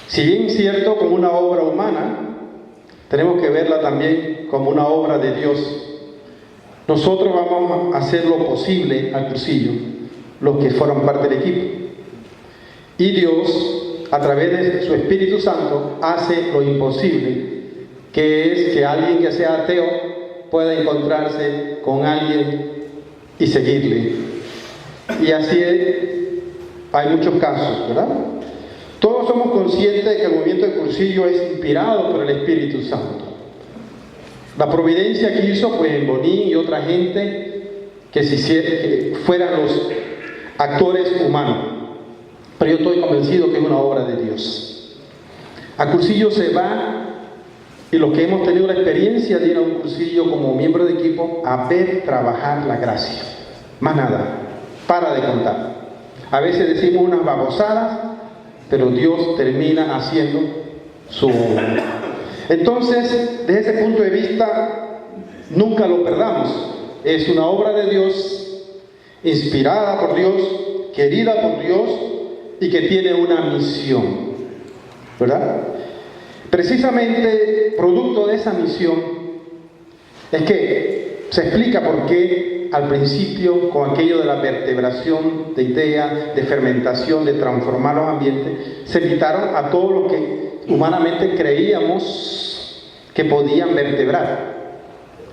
si bien es cierto, como una obra humana, tenemos que verla también como una obra de Dios. Nosotros vamos a hacer lo posible al cursillo, los que forman parte del equipo. Y Dios, a través de su Espíritu Santo, hace lo imposible, que es que alguien que sea ateo pueda encontrarse con alguien y seguirle. Y así hay muchos casos, ¿verdad? Todos somos conscientes de que el movimiento de cursillo es inspirado por el Espíritu Santo. La providencia que hizo pues en Bonín y otra gente que fueran los actores humanos. Pero yo estoy convencido que es una obra de Dios. A cursillo se va y los que hemos tenido la experiencia de ir a un cursillo como miembro de equipo, a ver trabajar la gracia. Más nada, para de contar. A veces decimos unas babosadas, pero Dios termina haciendo su obra. Entonces, desde ese punto de vista, nunca lo perdamos. Es una obra de Dios, inspirada por Dios, querida por Dios y que tiene una misión, ¿verdad? Precisamente, producto de esa misión, es que se explica por qué al principio, con aquello de la vertebración de ideas, de fermentación, de transformar los ambientes, se invitaron a todos los que humanamente creíamos que podían vertebrar.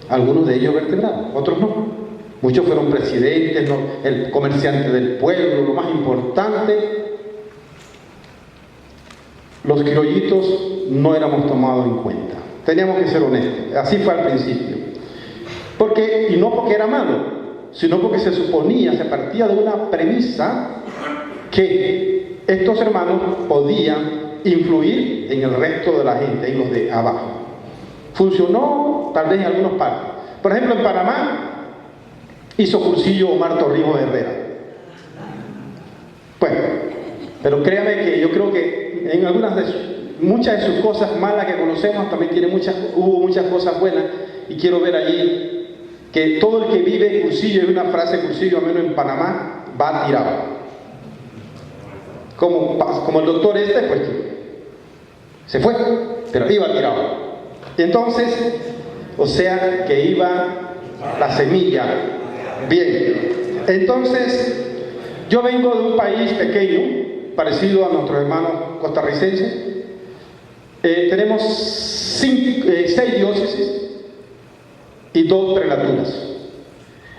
Algunos de ellos vertebraron, otros no. Muchos fueron presidentes, ¿no? El comerciante del pueblo, lo más importante. Los criollitos no éramos tomados en cuenta. Teníamos que ser honestos. Así fue al principio. Y no porque era malo, sino porque se suponía, se partía de una premisa que estos hermanos podían influir en el resto de la gente, en los de abajo. Funcionó tal vez en algunas partes. Por ejemplo, en Panamá hizo cursillo Omar Torrijos Herrera. Bueno, pero créame que yo creo que en muchas de sus cosas malas que conocemos también hubo muchas cosas buenas, y quiero ver allí que todo el que vive cursillo, hay una frase cursillo, al menos en Panamá, va tirado. Como el doctor pues se fue, pero iba tirado. Y entonces, o sea que iba la semilla. Bien, entonces yo vengo de un país pequeño, parecido a nuestros hermanos costarricenses. Tenemos 6 diócesis y 2 prelaturas.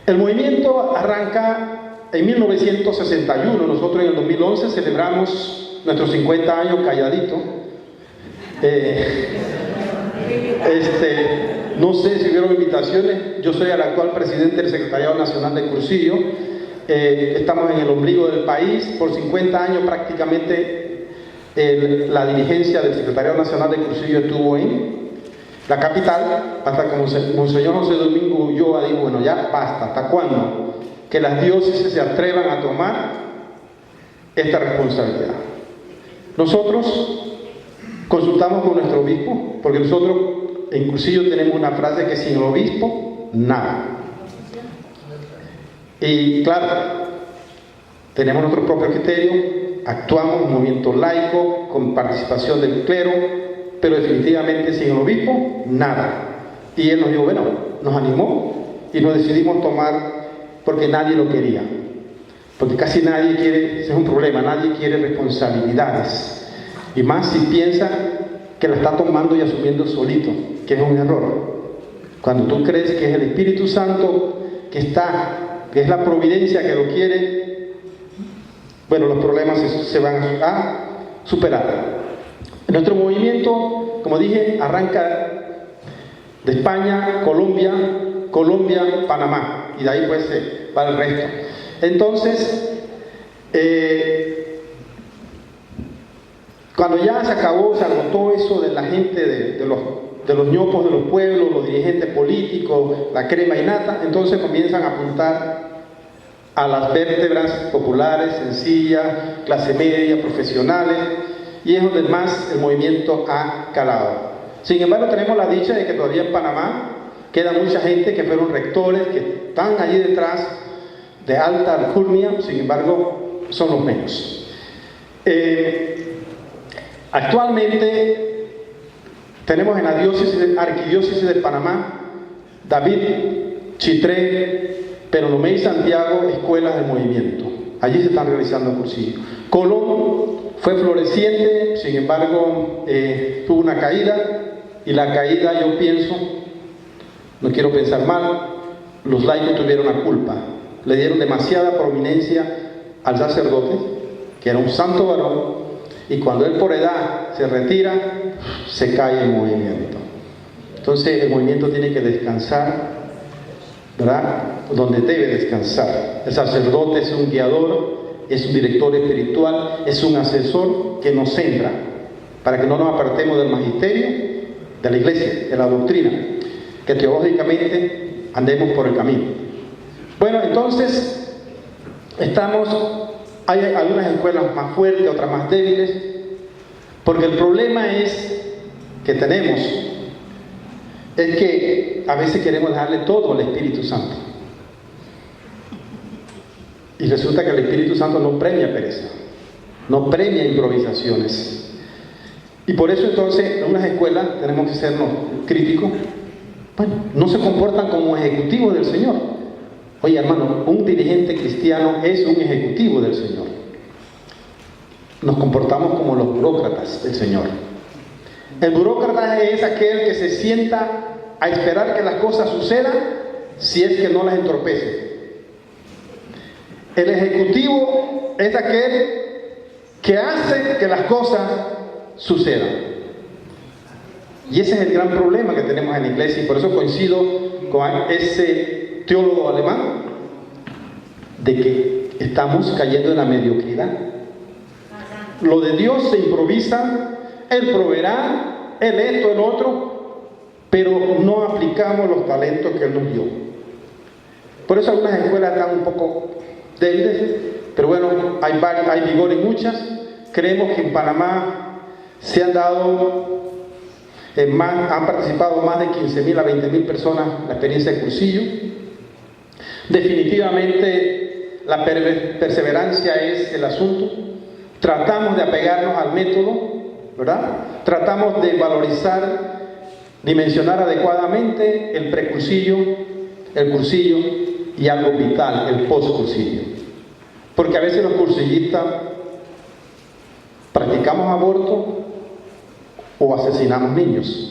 El movimiento arranca en 1961. Nosotros en el 2011 celebramos nuestros 50 años calladito. No sé si hubieron invitaciones. Yo soy el actual presidente del Secretariado Nacional de Cursillo. Estamos en el ombligo del país. Por 50 años prácticamente la dirigencia del Secretariado Nacional de Cursillo estuvo en la capital, hasta que Monseñor José Domingo Ulloa dijo, bueno, ya basta, ¿hasta cuándo? Que las diócesis se atrevan a tomar esta responsabilidad. Nosotros consultamos con nuestro obispo, porque nosotros en Cursillo tenemos una frase que sin el obispo, nada. Y claro, tenemos nuestro propio criterio, actuamos en un movimiento laico, con participación del clero, pero definitivamente sin el obispo, nada. Y él nos dijo, bueno, nos animó y nos decidimos tomar, porque nadie lo quería. Porque casi nadie quiere, ese es un problema, nadie quiere responsabilidades. Y más si piensa que la está tomando y asumiendo solito, que es un error. Cuando tú crees que es el Espíritu Santo que es la providencia que lo quiere, bueno, los problemas se van a superar. Nuestro movimiento, como dije, arranca de España, Colombia, Panamá, y de ahí pues va el resto. Entonces, cuando ya se agotó eso de la gente, de los ñopos de los pueblos, los dirigentes políticos, la crema y nata, entonces comienzan a apuntar a las vértebras populares, sencillas, clase media, profesionales, y es donde más el movimiento ha calado. Sin embargo, tenemos la dicha de que todavía en Panamá queda mucha gente que fueron rectores, que están allí detrás de alta alcurnia, sin embargo, son los menos. Actualmente tenemos en la arquidiócesis de Panamá, David, Chitré, Peronomé y Santiago, escuelas de movimiento. Allí se están realizando cursillos. Colón fue floreciente, sin embargo tuvo una caída, y la caída, yo pienso, no quiero pensar mal, los laicos tuvieron la culpa. Le dieron demasiada prominencia al sacerdote, que era un santo varón, y cuando él por edad se retira, se cae el movimiento. Entonces el movimiento tiene que descansar, ¿verdad?, donde debe descansar. El sacerdote es un guiador, es un director espiritual, es un asesor que nos centra para que no nos apartemos del magisterio de la iglesia, de la doctrina, que teológicamente andemos por el camino. Bueno, entonces, hay algunas escuelas más fuertes, otras más débiles, porque el problema que tenemos es que a veces queremos darle todo al Espíritu Santo. Y resulta que el Espíritu Santo no premia pereza, no premia improvisaciones. Y por eso entonces en unas escuelas tenemos que sernos críticos. Bueno, no se comportan como ejecutivos del Señor. Oye, hermano, un dirigente cristiano es un ejecutivo del Señor. Nos comportamos como los burócratas del Señor. El burócrata es aquel que se sienta a esperar que las cosas sucedan si es que no las entorpece. El ejecutivo es aquel que hace que las cosas sucedan. Y ese es el gran problema que tenemos en la iglesia, y por eso coincido con ese teólogo alemán de que estamos cayendo en la mediocridad. Lo de Dios se improvisa, Él proveerá, Él esto, el otro, pero no aplicamos los talentos que Él nos dio. Por eso algunas escuelas están un poco débiles, pero bueno, hay vigor en muchas. Creemos que en Panamá se han participado más de 15.000 a 20.000 personas en la experiencia de cursillo. Definitivamente la perseverancia es el asunto. Tratamos de apegarnos al método, ¿verdad? Tratamos de valorizar, dimensionar adecuadamente el precursillo, el cursillo y algo vital, el postcursillo. Porque a veces los cursillistas practicamos aborto o asesinamos niños.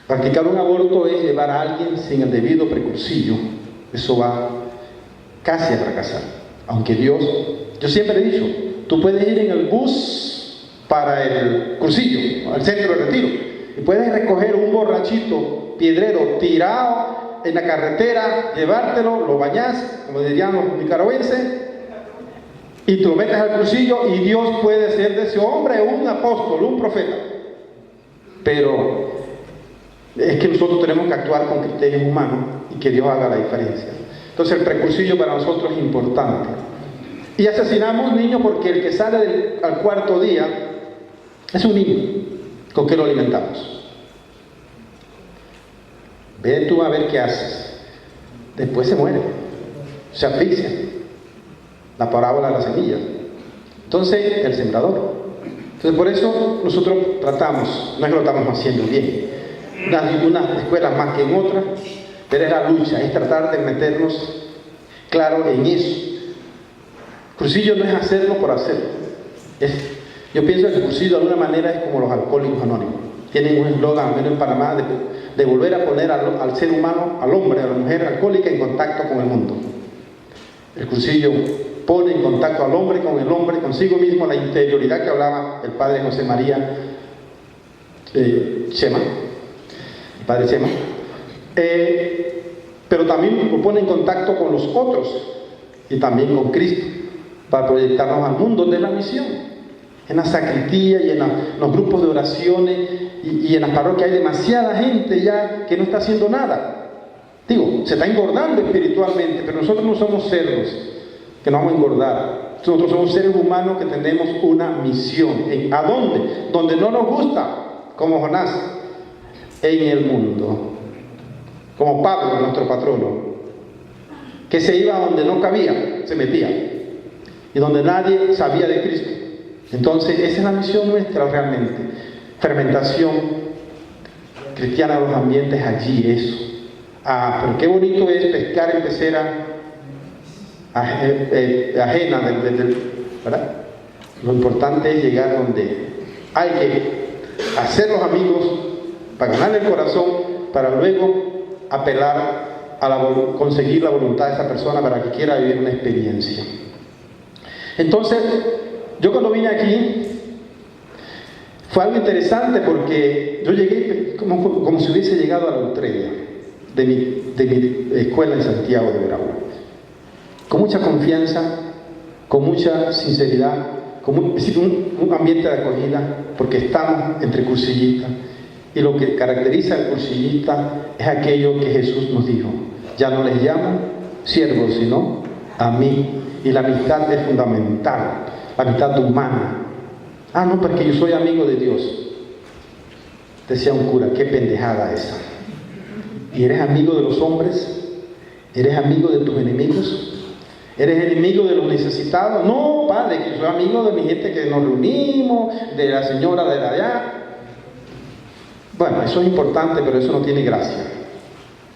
Practicar un aborto es llevar a alguien sin el debido precursillo. Eso va casi a fracasar. Aunque yo siempre he dicho, tú puedes ir en el bus para el cursillo, al centro de retiro, y puedes recoger un borrachito piedrero tirado en la carretera, llevártelo, lo bañás, como dirían los nicaragüenses, y te lo metes al cursillo, y Dios puede ser de ese hombre un apóstol, un profeta. Pero es que nosotros tenemos que actuar con criterios humanos y que Dios haga la diferencia. Entonces el precursillo para nosotros es importante. Y asesinamos niños porque el que sale al cuarto día es un niño. ¿Con qué lo alimentamos? Ve tú a ver qué haces. Después se muere, se asfixia. La parábola de la semilla. Entonces, el sembrador. Entonces, por eso nosotros tratamos, no es que lo estamos haciendo bien, unas escuelas más que en otras, pero es la lucha, es tratar de meternos claro en eso. Cursillo no es hacerlo por hacerlo. Yo pienso que el cursillo de alguna manera es como los alcohólicos anónimos. Tienen un eslogan, al menos en Panamá, de volver a poner al ser humano, al hombre, a la mujer alcohólica en contacto con el mundo. El cursillo pone en contacto al hombre con el hombre, consigo mismo, la interioridad que hablaba el padre José María Chema, el padre Chema, pero también lo pone en contacto con los otros y también con Cristo, para proyectarnos al mundo, donde es la misión. En la sacristía y en los grupos de oraciones y en las parroquias hay demasiada gente ya que no está haciendo nada. Digo, se está engordando espiritualmente, pero nosotros no somos cerdos que nos vamos a engordar. Nosotros somos seres humanos que tenemos una misión. ¿A dónde? Donde no nos gusta, como Jonás, en el mundo. Como Pablo, nuestro patrono, que se iba donde no cabía, se metía, y donde nadie sabía de Cristo. Entonces, esa es la misión nuestra realmente. Fermentación cristiana de los ambientes allí, eso. Pero qué bonito es pescar en pecera ajena, ¿verdad? Lo importante es llegar donde hay que hacer los amigos para ganar el corazón, para luego apelar a conseguir la voluntad de esa persona para que quiera vivir una experiencia. Entonces, yo cuando vine aquí fue algo interesante porque yo llegué como si hubiese llegado a la estrella de mi escuela en Santiago de Veragua, con mucha confianza, con mucha sinceridad, como es decir, un ambiente de acogida, porque estamos entre cursillistas. Y lo que caracteriza al cursillista es aquello que Jesús nos dijo: ya no les llamo siervos, sino a mí. Y la amistad es fundamental, la amistad humana. Ah, no, porque yo soy amigo de Dios. Decía un cura, qué pendejada esa. ¿Y eres amigo de los hombres? ¿Eres amigo de tus enemigos? ¿Eres enemigo de los necesitados? No, padre, que soy amigo de mi gente que nos reunimos, de la señora de allá. Bueno, eso es importante, pero eso no tiene gracia.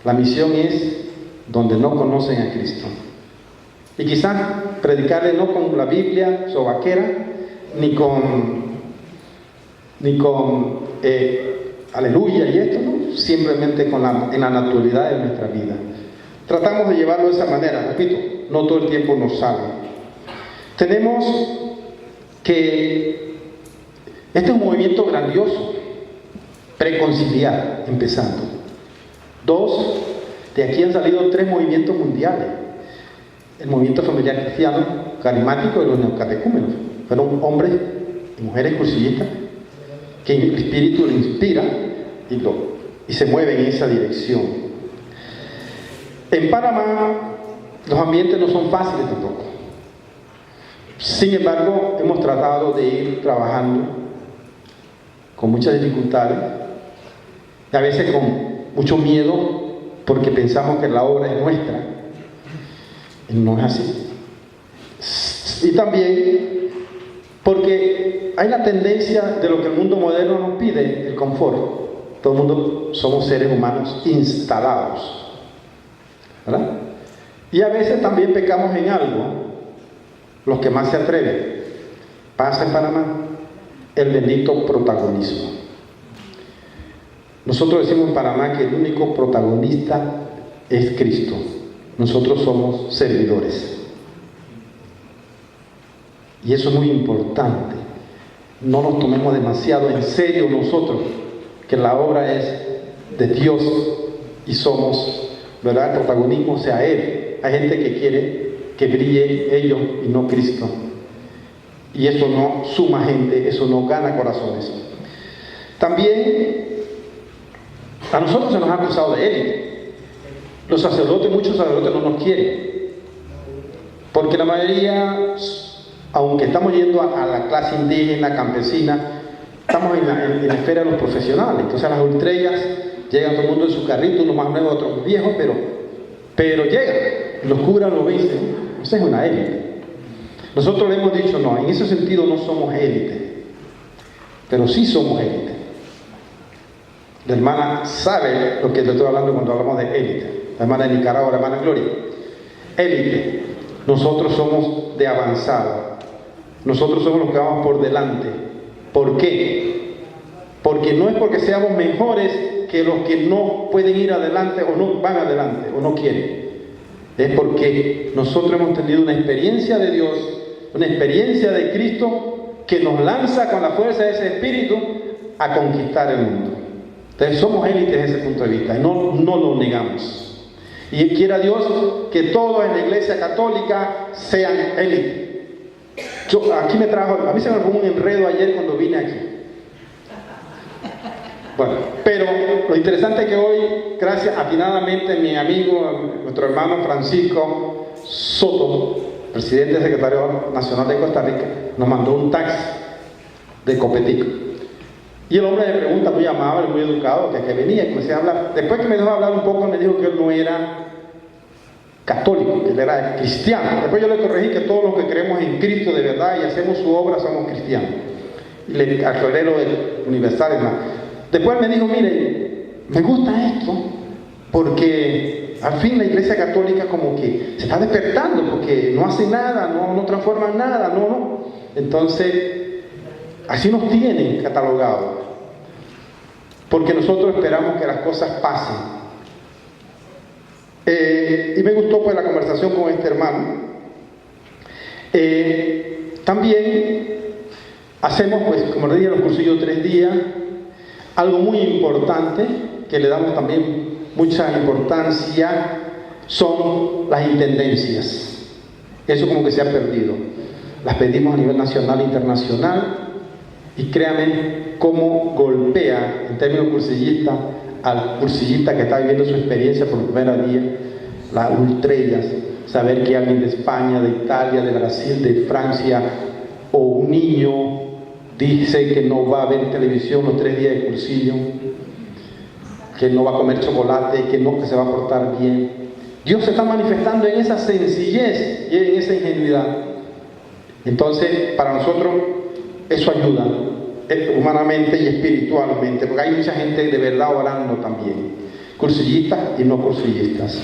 La misión es donde no conocen a Cristo. Y quizás predicarle no con la Biblia sobaquera, ni con aleluya y esto, ¿no? Simplemente en la naturalidad de nuestra vida. Tratamos de llevarlo de esa manera, repito, no todo el tiempo nos sale. Tenemos que, este es un movimiento grandioso, preconciliar, empezando. 2, de aquí han salido 3 movimientos mundiales. El movimiento familiar cristiano, carismático y los neocatecúmenos. Fueron hombres y mujeres cursillistas que el Espíritu le inspira y se mueve en esa dirección. En Panamá los ambientes no son fáciles tampoco. Sin embargo, hemos tratado de ir trabajando con muchas dificultades, y a veces con mucho miedo, porque pensamos que la obra es nuestra. Y no es así. Y también porque hay la tendencia de lo que el mundo moderno nos pide, el confort. Todo el mundo somos seres humanos instalados, ¿verdad? Y a veces también pecamos en algo, los que más se atreven. Pasa en Panamá el bendito protagonismo. Nosotros decimos en Panamá que el único protagonista es Cristo. Nosotros somos servidores. Y eso es muy importante. No nos tomemos demasiado en serio nosotros, que la obra es de Dios y somos, ¿verdad? El protagonismo sea Él. Hay gente que quiere que brille ellos y no Cristo. Y eso no suma gente, eso no gana corazones. También a nosotros se nos ha acusado de élite. Los sacerdotes, muchos sacerdotes no nos quieren. Porque la mayoría, aunque estamos yendo a la clase indígena, campesina, estamos en la esfera de los profesionales. Entonces a las ultrellas llegan todo el mundo en su carrito, unos más nuevos, otros más viejos, pero llegan. Y los curas lo vencen. Esa es una élite. Nosotros le hemos dicho, no, en ese sentido no somos élite, pero sí somos élite. La hermana sabe lo que le estoy hablando cuando hablamos de élite. La hermana de Nicaragua, la hermana Gloria. Élite. Nosotros somos de avanzada. Nosotros somos los que vamos por delante. ¿Por qué? Porque no es porque seamos mejores que los que no pueden ir adelante o no van adelante o no quieren. Es porque nosotros hemos tenido una experiencia de Dios, una experiencia de Cristo que nos lanza con la fuerza de ese Espíritu a conquistar el mundo. Entonces somos élites desde ese punto de vista y no lo negamos. Y quiera Dios que todos en la Iglesia Católica sean élites. Aquí a mí se me armó un enredo ayer cuando vine aquí. Bueno, pero lo interesante es que hoy, gracias atinadamente, mi amigo, nuestro hermano Francisco Soto, presidente y secretario nacional de Costa Rica, nos mandó un taxi de Copetico. Y el hombre me pregunta, muy amable, muy educado, que venía, y comencé a hablar. Después que me dejó hablar un poco, me dijo que él no era católico, que él era cristiano. Después yo le corregí que todos los que creemos en Cristo de verdad y hacemos su obra somos cristianos. Y le aclaré lo del universal, hermano. Después me dijo, mire, me gusta esto porque al fin la Iglesia Católica como que se está despertando porque no hace nada, no transforma nada, no. Entonces, así nos tienen catalogados. Porque nosotros esperamos que las cosas pasen. Y me gustó pues la conversación con este hermano. También hacemos, pues, como les dije, los cursillos 3 días. Algo muy importante, que le damos también mucha importancia, son las intendencias. Eso como que se ha perdido. las pedimos a nivel nacional e internacional, y créanme cómo golpea en términos cursillistas al cursillista que está viviendo su experiencia por primera día, las ultrellas, saber que alguien de España, de Italia, de Brasil, de Francia, o un niño dice que no va a ver televisión los 3 días de cursillo, que no va a comer chocolate, que no, que se va a portar bien. Dios se está manifestando en esa sencillez y en esa ingenuidad. Entonces, para nosotros eso ayuda humanamente y espiritualmente, porque hay mucha gente de verdad orando también, cursillistas y no cursillistas.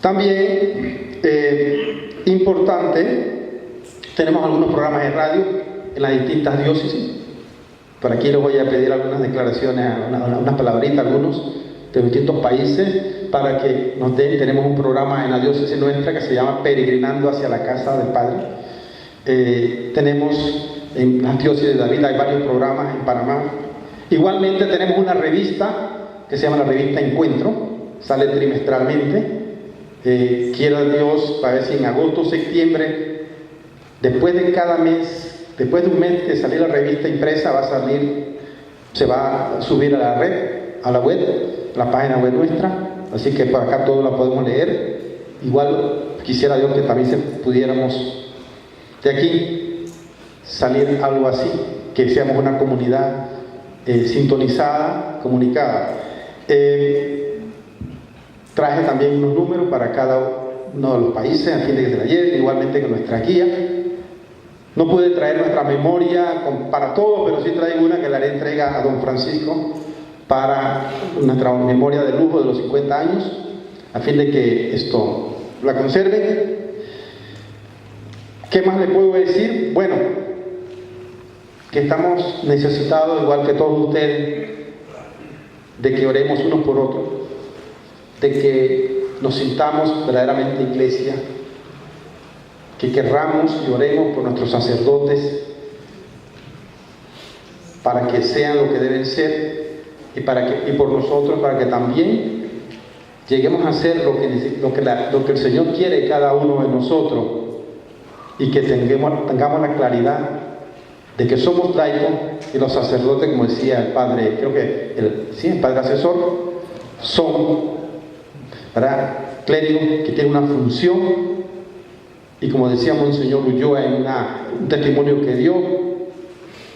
También, importante, tenemos algunos programas de radio en las distintas diócesis. Por aquí les voy a pedir algunas declaraciones, unas palabritas, algunos de distintos países, para que nos den. Tenemos un programa en la diócesis nuestra que se llama Peregrinando hacia la Casa del Padre. Tenemos en las diócesis de David, hay varios programas en Panamá. Igualmente tenemos una revista que se llama la revista Encuentro, sale trimestralmente. Quiera Dios, para ver si en agosto o septiembre, después de cada mes, después de un mes de salir la revista impresa, se va a subir a la red, a la web, la página web nuestra, así que por acá todos la podemos leer. Igual quisiera Dios que también pudiéramos de aquí salir algo así, que seamos una comunidad sintonizada, comunicada. Traje también unos números para cada uno de los países, a fin de que se la lleven, igualmente que nuestra guía. No pude traer nuestra memoria para todos, pero sí traigo una que le haré entrega a don Francisco para nuestra memoria de lujo de los 50 años, a fin de que esto la conserven. ¿Qué más le puedo decir? Bueno, que estamos necesitados, igual que todos ustedes, de que oremos unos por otros, de que nos sintamos verdaderamente iglesia, que querramos y oremos por nuestros sacerdotes para que sean lo que deben ser, y por nosotros, para que también lleguemos a hacer lo que el Señor quiere de cada uno de nosotros, y que tengamos la claridad de que somos laicos, y los sacerdotes, como decía el padre, creo que el padre asesor, son, ¿verdad?, clérigos que tienen una función. Y como decía Monseñor Ulloa en un testimonio que dio,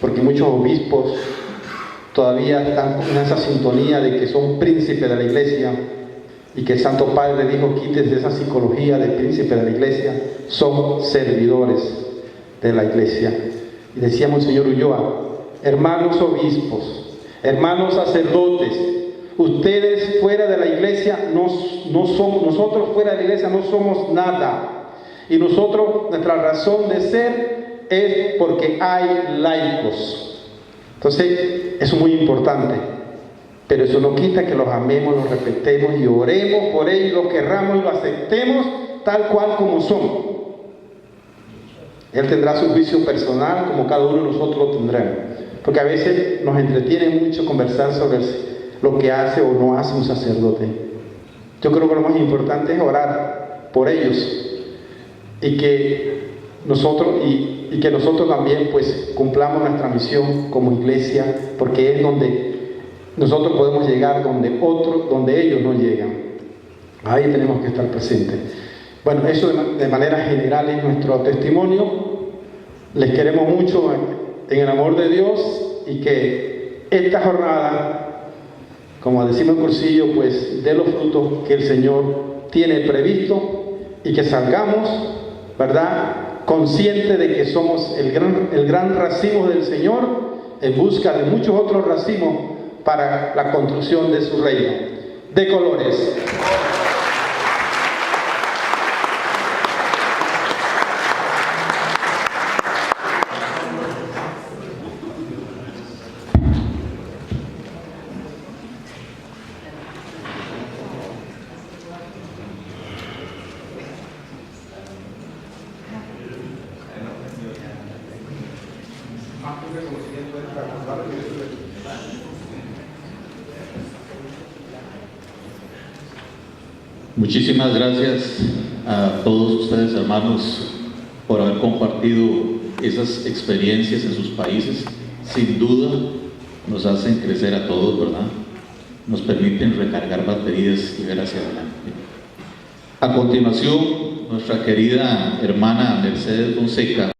porque muchos obispos todavía están en esa sintonía de que son príncipes de la iglesia, y que el Santo Padre dijo: quítense esa psicología de príncipe de la iglesia, son servidores de la iglesia. Y decía Monseñor Ulloa: hermanos obispos, hermanos sacerdotes, ustedes fuera de la iglesia nosotros fuera de la iglesia no somos nada. Y nosotros, nuestra razón de ser es porque hay laicos. Entonces, eso es muy importante. Pero eso no quita que los amemos, los respetemos y oremos por ellos, los querramos y los aceptemos tal cual como son. Él tendrá su juicio personal, como cada uno de nosotros lo tendremos. Porque a veces nos entretiene mucho conversar sobre lo que hace o no hace un sacerdote. Yo creo que lo más importante es orar por ellos, y que nosotros también pues cumplamos nuestra misión como iglesia, porque es donde nosotros podemos llegar donde ellos no llegan. Ahí tenemos que estar presentes. Bueno, eso de manera general es nuestro testimonio. Les queremos mucho en el amor de Dios, y que esta jornada, como decimos en cursillo, pues dé los frutos que el Señor tiene previsto, y que salgamos, ¿verdad?, conscientes de que somos el gran racimo del Señor, en busca de muchos otros racimos para la construcción de su reino. De colores. Muchísimas gracias a todos ustedes, hermanos, por haber compartido compartido esas experiencias en sus países, sin duda nos hacen crecer a todos, ¿verdad? Nos permiten recargar baterías y ver hacia adelante. A continuación, nuestra querida hermana Mercedes Fonseca